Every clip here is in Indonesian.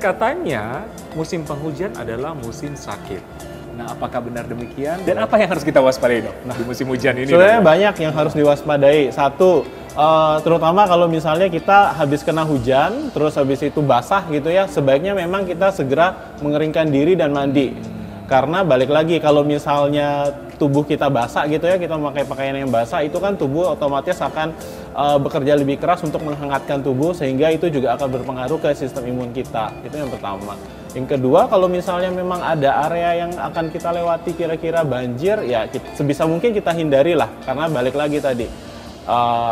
Katanya musim penghujan adalah musim sakit. Nah, apakah benar demikian? Dan apa yang harus kita waspadai, Dok? Nah, di musim hujan ini. Sebenarnya banyak yang harus diwaspadai. Satu, terutama kalau misalnya kita habis kena hujan, terus habis itu basah gitu ya, sebaiknya memang kita segera mengeringkan diri dan mandi. Karena balik lagi, kalau misalnya tubuh kita basah gitu ya, kita memakai pakaian yang basah, itu kan tubuh otomatis akan bekerja lebih keras untuk menghangatkan tubuh, sehingga itu juga akan berpengaruh ke sistem imun kita. Itu yang pertama. Yang kedua, kalau misalnya memang ada area yang akan kita lewati kira-kira banjir, ya sebisa mungkin kita hindari lah. Karena balik lagi tadi,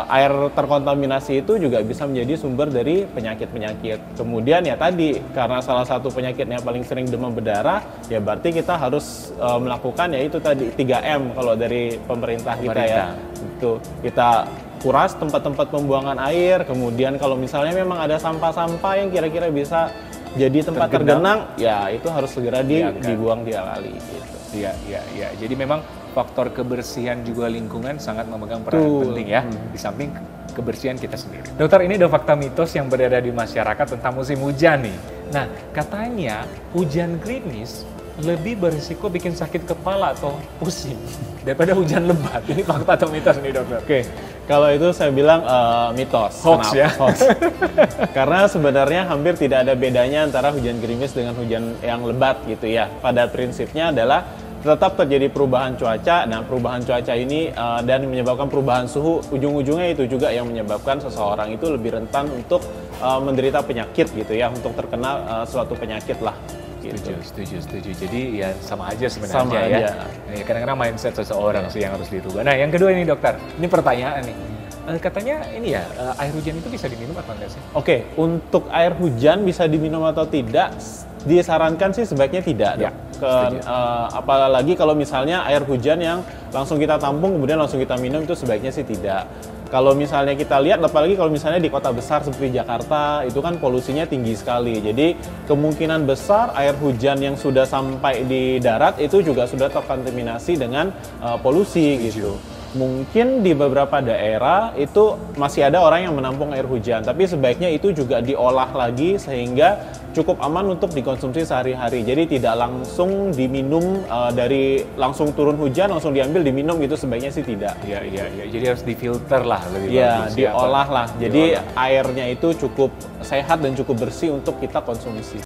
air terkontaminasi itu juga bisa menjadi sumber dari penyakit-penyakit. Kemudian ya tadi, karena salah satu penyakitnya paling sering demam berdarah, ya berarti kita harus melakukan ya itu tadi 3M kalau dari pemerintah kita ya. Itu kita kuras tempat-tempat pembuangan air, kemudian kalau misalnya memang ada sampah-sampah yang kira-kira bisa jadi tempat tergenang, ya itu harus segera dibuang dia kali gitu. Iya. Jadi memang faktor kebersihan juga lingkungan sangat memegang peran penting ya, di samping kebersihan kita sendiri. Dokter, ini ada fakta mitos yang beredar di masyarakat tentang musim hujan nih. Nah, katanya hujan gerimis lebih berisiko bikin sakit kepala atau pusing daripada hujan lebat. Ini fakta atau mitos nih, Dokter? Oke, kalau itu saya bilang mitos. Hoax. Kenapa? Ya? Hoax. Karena sebenarnya hampir tidak ada bedanya antara hujan gerimis dengan hujan yang lebat gitu ya. Pada prinsipnya adalah tetap terjadi perubahan cuaca. Nah, perubahan cuaca ini dan menyebabkan perubahan suhu, ujung-ujungnya itu juga yang menyebabkan seseorang itu lebih rentan untuk menderita penyakit gitu ya, untuk terkena suatu penyakit lah. Gitu. Setuju. Jadi ya sama aja sebenarnya sama ya. aja. Kadang-kadang mindset seseorang sih yang harus dirubah. Nah, yang kedua ini, Dokter, ini pertanyaan nih. Katanya ini ya, air hujan itu bisa diminum atau enggak sih? Oke, untuk air hujan bisa diminum atau tidak, disarankan sih sebaiknya tidak. Ya, apalagi kalau misalnya air hujan yang langsung kita tampung kemudian langsung kita minum, itu sebaiknya sih tidak. Kalau misalnya kita lihat, apalagi kalau misalnya di kota besar seperti Jakarta, itu kan polusinya tinggi sekali. Jadi kemungkinan besar air hujan yang sudah sampai di darat itu juga sudah terkontaminasi dengan polusi gitu. Mungkin di beberapa daerah itu masih ada orang yang menampung air hujan, tapi sebaiknya itu juga diolah lagi sehingga cukup aman untuk dikonsumsi sehari-hari. Jadi tidak langsung diminum dari langsung turun hujan langsung diambil diminum gitu, sebaiknya sih tidak. Iya. Jadi harus difilter lah lebih bagus. Diolah lah. Jadi airnya itu cukup sehat dan cukup bersih untuk kita konsumsi.